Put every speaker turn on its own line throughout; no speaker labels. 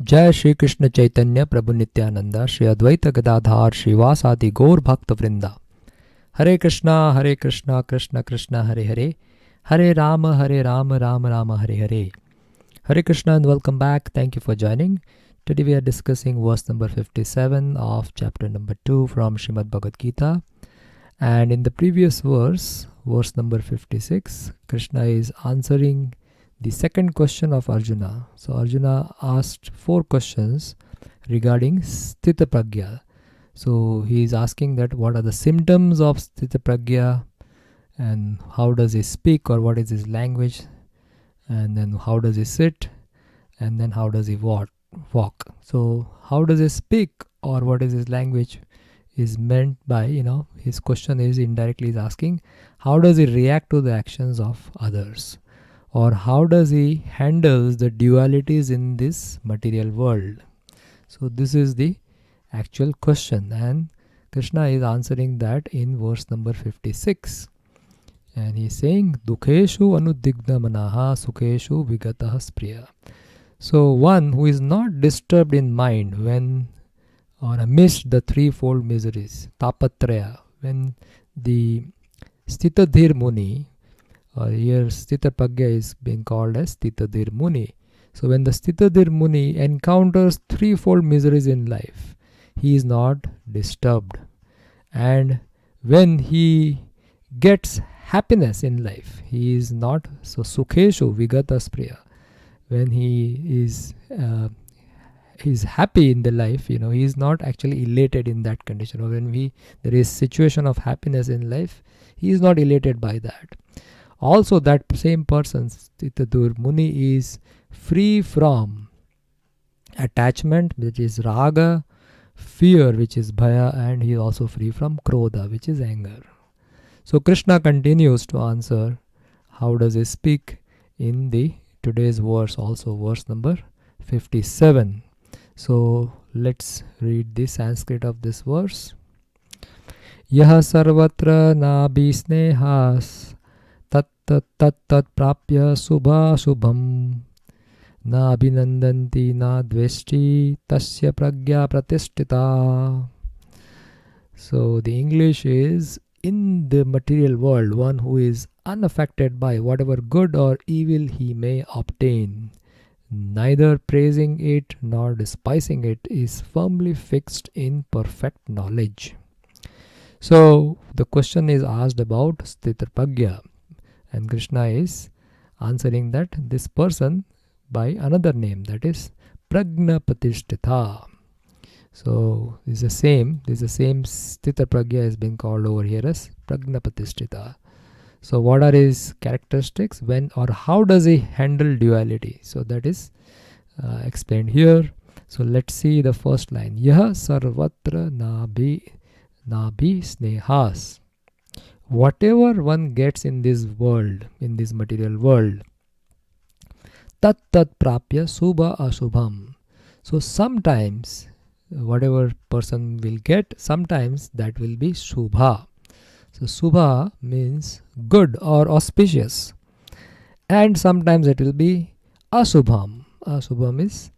जय श्री कृष्ण चैतन्य प्रभु नित्यानंद श्री अद्वैत गदाधार श्रीवासादि गौर भक्त वृंदा। हरे कृष्णा कृष्ण कृष्ण हरे हरे, हरे Ram Ram Ram Hare Hare. Hare Krishna and welcome back. Thank you for joining. Today we are discussing verse number 57 of chapter number 2 from Srimad Bhagavad Gita. And in the previous verse, verse number 56, Krishna is answering the second question of Arjuna. So Arjuna asked 4 questions regarding Sthita Pragya. So he is asking that what are the symptoms of Sthita Pragya and how does he speak or what is his language, and then how does he sit, and then how does he walk. So how does he speak or what is his language is meant by, his question is indirectly is asking how does he react to the actions of others, or how does he handles the dualities in this material world. So this is the actual question, and Krishna is answering that in verse number 56. And he is saying, Dukheshu anudigna manaha sukheshu vigatah spriya. So one who is not disturbed in mind when or amidst the threefold miseries, tapatraya, when the Sthitadhir Muni, or here Sthita Pragya is being called as Sthitadhir Muni. So when the Sthitadhir Muni encounters threefold miseries in life, he is not disturbed. And when he gets happiness in life, he is not so sukheshu vigata spriya. When he is happy in the life, he is not actually elated in that condition. Or when there is situation of happiness in life, he is not elated by that. Also, that same person, Sthitadhir Muni, is free from attachment, which is raga, fear, which is bhaya, and he is also free from krodha, which is anger. So Krishna continues to answer how does he speak in the today's verse, also verse number 57. So let's read the Sanskrit of this verse. Yaha sarvatra nabhi snehas tat prapya subha subham na abhinandanti na dveshti tasya pragya pratishtita. So the English is, in the material world, one who is unaffected by whatever good or evil he may obtain, neither praising it nor despising it, is firmly fixed in perfect knowledge. So the question is asked about Sthita Pragya, and Krishna is answering that this person by another name, that is Prajna Pratishtita. So this is the same Sthita Pragya is being called over here as Prajna Pratishtita. So what are his characteristics, when or how does he handle duality? So that is explained here. So let's see the first line. Yaha sarvatra nabhi snehas. Whatever one gets in this world, in this material world, tat prapya subha asubham. So sometimes whatever person will get, sometimes that will be shubha. So subha means good or auspicious, and sometimes it will be asubham. Asubham is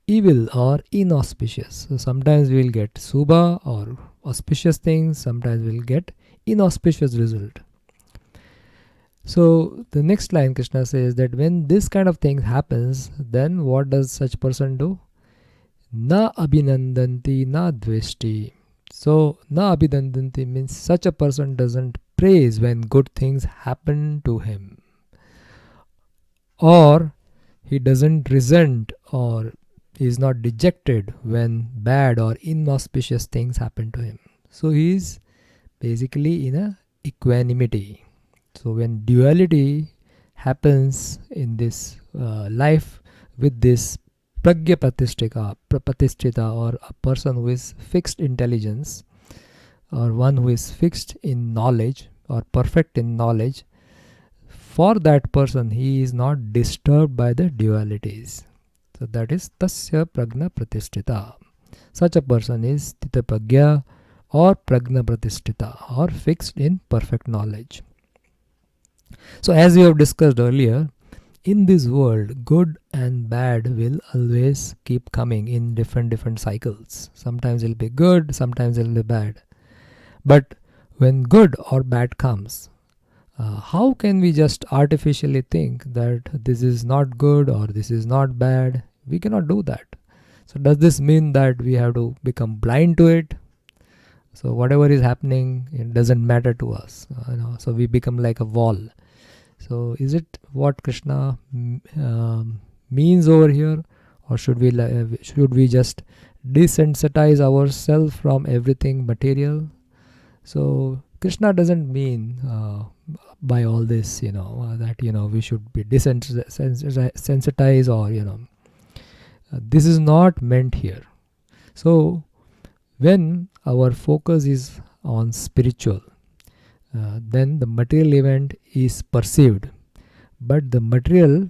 evil or inauspicious. So sometimes we will get subha or auspicious things, sometimes we will get inauspicious result. So the next line Krishna says that when this kind of thing happens, then what does such person do? Na abhinandanti na dveshti. So na abhinandanti means such a person doesn't praise when good things happen to him, or he doesn't resent or he is not dejected when bad or inauspicious things happen to him. So he is basically in a equanimity. So when duality happens in this life with this Pragya Pratishtita, or a person who is fixed intelligence, or one who is fixed in knowledge or perfect in knowledge, for that person he is not disturbed by the dualities. So that is Tasya Prajna Pratishtita. Such a person is Sthita Pragya or Prajna Pratishtita, or fixed in perfect knowledge. So as we have discussed earlier, in this world, good and bad will always keep coming in different cycles. Sometimes it'll be good, sometimes it'll be bad. But when good or bad comes, how can we just artificially think that this is not good or this is not bad? We cannot do that. So does this mean that we have to become blind to it? So whatever is happening, it doesn't matter to us. So we become like a wall. So is it what Krishna means over here, or should we just desensitize ourselves from everything material? So Krishna doesn't mean by all this, that we should be desensitized, or this is not meant here. So when our focus is on spiritual, then the material event is perceived, but the material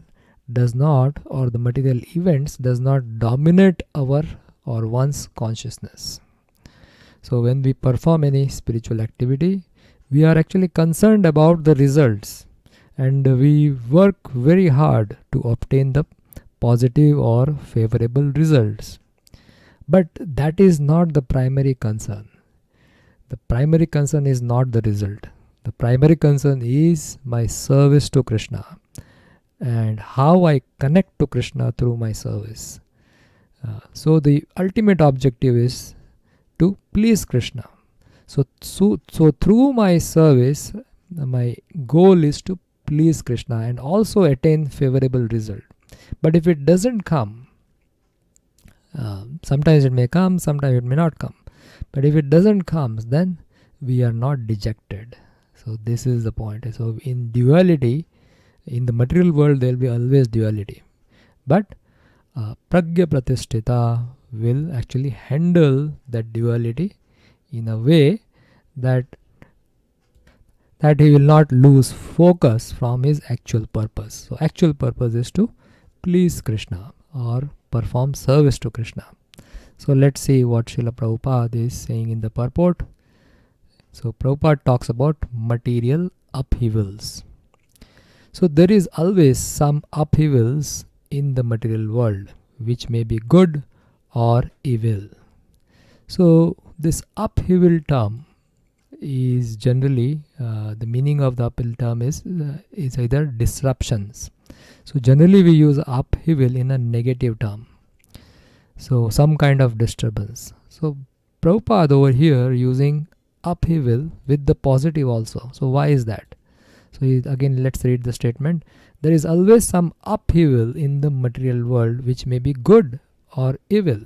does not, or the material events does not dominate our or one's consciousness. So when we perform any spiritual activity, we are actually concerned about the results, and we work very hard to obtain the positive or favorable results. But that is not the primary concern. The primary concern is not the result. The primary concern is my service to Krishna and how I connect to Krishna through my service. So the ultimate objective is to please Krishna. So through my service, my goal is to please Krishna and also attain favorable result. But if it doesn't come, sometimes it may come, sometimes it may not come. But if it doesn't come, then we are not dejected. So this is the point. So in duality, in the material world, there will be always duality. But Pragya Pratisthita will actually handle that duality in a way that he will not lose focus from his actual purpose. So actual purpose is to please Krishna or perform service to Krishna. So let's see what Srila Prabhupada is saying in the purport. So Prabhupada talks about material upheavals. So there is always some upheavals in the material world, which may be good or evil. So this upheaval term is generally, the meaning of the upheaval term is either disruptions. So generally we use upheaval in a negative term. So some kind of disturbance. So Prabhupada over here using upheaval with the positive also. So why is that? So again, let's read the statement. There is always some upheaval in the material world which may be good or evil.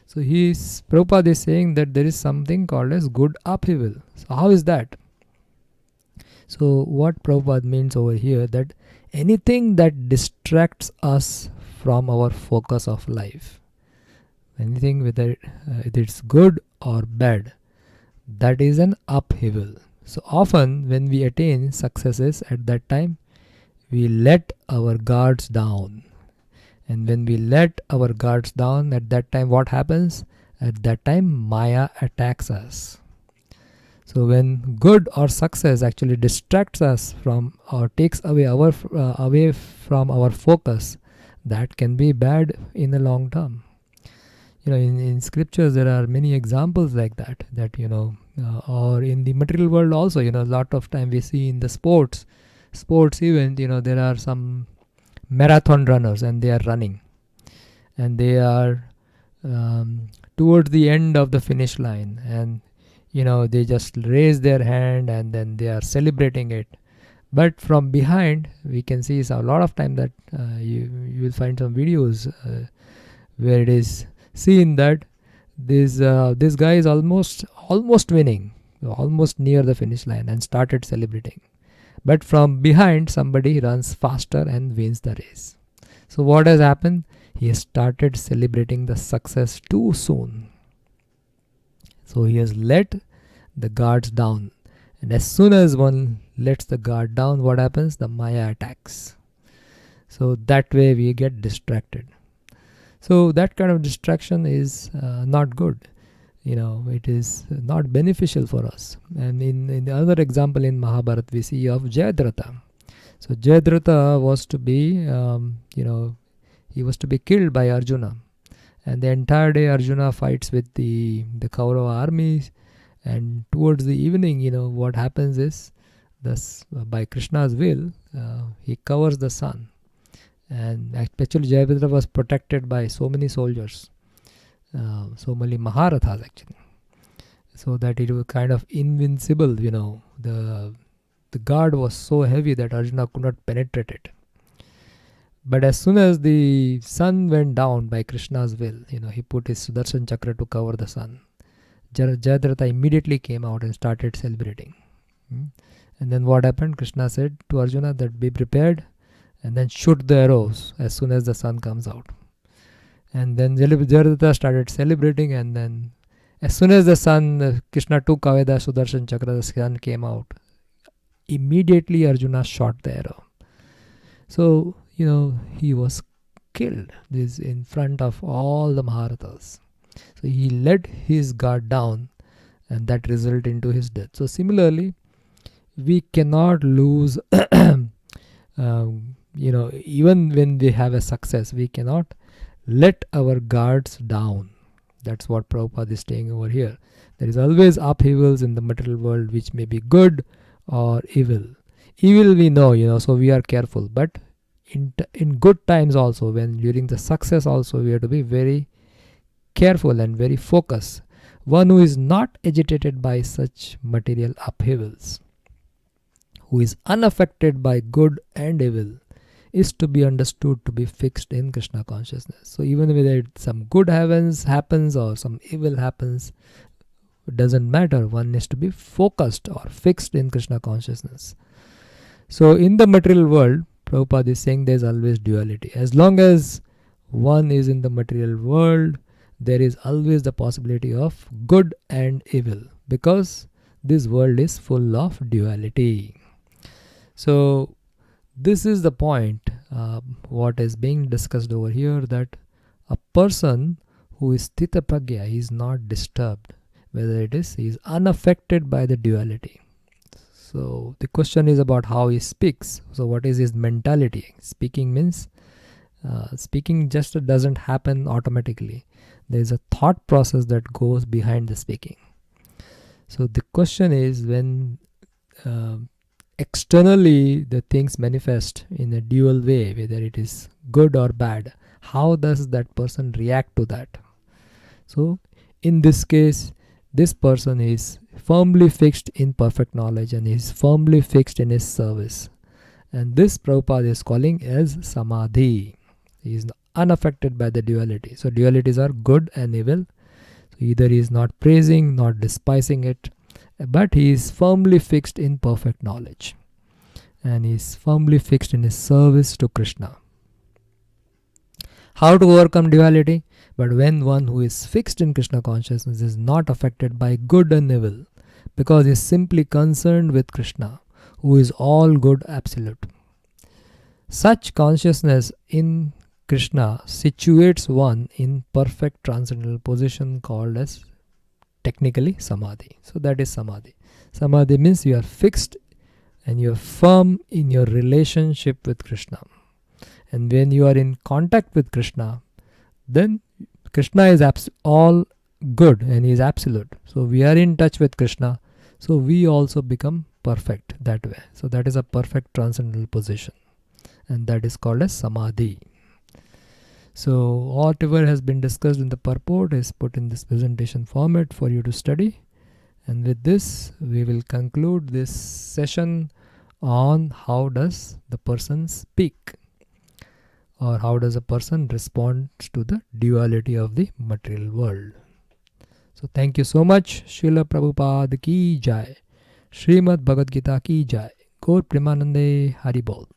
So Prabhupada is saying that there is something called as good upheaval. So how is that? So what Prabhupada means over here, that anything that distracts us from our focus of life, anything whether it's good or bad, that is an upheaval. So often when we attain successes at that time, we let our guards down. And when we let our guards down, at that time what happens? At that time Maya attacks us. So when good or success actually distracts us from or takes away from our focus, that can be bad in the long term. In scriptures there are many examples like that, or in the material world also, a lot of time we see in the sports event, there are some marathon runners and they are running and they are towards the end of the finish line, and they just raise their hand and then they are celebrating it. But from behind we can see a lot of time that you will find some videos where it is seen that this guy is almost winning, almost near the finish line, and started celebrating. But from behind somebody runs faster and wins the race. So what has happened? He has started celebrating the success too soon. So he has let the guards down. And as soon as one lets the guard down, what happens? The Maya attacks. So that way we get distracted. So that kind of distraction is not good. It is not beneficial for us. And in the other example in Mahabharata, we see of Jayadratha. So Jayadratha was to be, he was to be killed by Arjuna. And the entire day Arjuna fights with the Kaurava armies. And towards the evening, what happens is, thus by Krishna's will, he covers the sun. And actually Jayadratha was protected by so many soldiers, so many Maharathas actually, so that it was kind of invincible. The guard was so heavy that Arjuna could not penetrate it. But as soon as the sun went down by Krishna's will, he put his Sudarshan Chakra to cover the sun. Jayadratha immediately came out and started celebrating. And then what happened? Krishna said to Arjuna that be prepared and then shoot the arrows as soon as the sun comes out. And then Jayadratha started celebrating, and then as soon as the sun, Krishna took away the Sudarshan Chakra, the sun came out. Immediately Arjuna shot the arrow. So, he was killed this in front of all the Maharathas. So he let his guard down, and that resulted into his death. So similarly, we cannot lose, even when we have a success, we cannot let our guards down. That's what Prabhupada is saying over here. There is always upheavals in the material world, which may be good or evil. Evil we know, so we are careful. But in good times also, when during the success also, we have to be very careful and very focused. One who is not agitated by such material upheavals, who is unaffected by good and evil, is to be understood to be fixed in Krishna consciousness. So even whether some good happens or some evil happens, it doesn't matter. One is to be focused or fixed in Krishna consciousness. So in the material world, Prabhupada is saying there is always duality. As long as one is in the material world, there is always the possibility of good and evil, because this world is full of duality. So this is the point, what is being discussed over here, that a person who is Sthita Pragya, he is not disturbed. Whether it is, he is unaffected by the duality. So the question is about how he speaks. So what is his mentality? Speaking means, speaking just doesn't happen automatically. There is a thought process that goes behind the speaking. So the question is, when externally the things manifest in a dual way, whether it is good or bad, how does that person react to that? So in this case, this person is firmly fixed in perfect knowledge and is firmly fixed in his service. And this Prabhupada is calling as Samadhi. He is unaffected by the duality. So dualities are good and evil. So either he is not praising, not despising it, but he is firmly fixed in perfect knowledge. And he is firmly fixed in his service to Krishna. How to overcome duality? But when one who is fixed in Krishna consciousness is not affected by good and evil, because he is simply concerned with Krishna, who is all good absolute. Such consciousness in Krishna situates one in perfect transcendental position called as technically Samadhi. So that is Samadhi. Samadhi means you are fixed and you are firm in your relationship with Krishna. And when you are in contact with Krishna, then Krishna is all good and he is absolute. So we are in touch with Krishna. So we also become perfect that way. So that is a perfect transcendental position. And that is called as Samadhi. So whatever has been discussed in the purport is put in this presentation format for you to study. And with this, we will conclude this session on how does the person speak, or how does a person respond to the duality of the material world. So thank you so much. Srila Prabhupada ki jai. Srimad Bhagavad Gita ki jai. Gaur Premanande Hari Bol.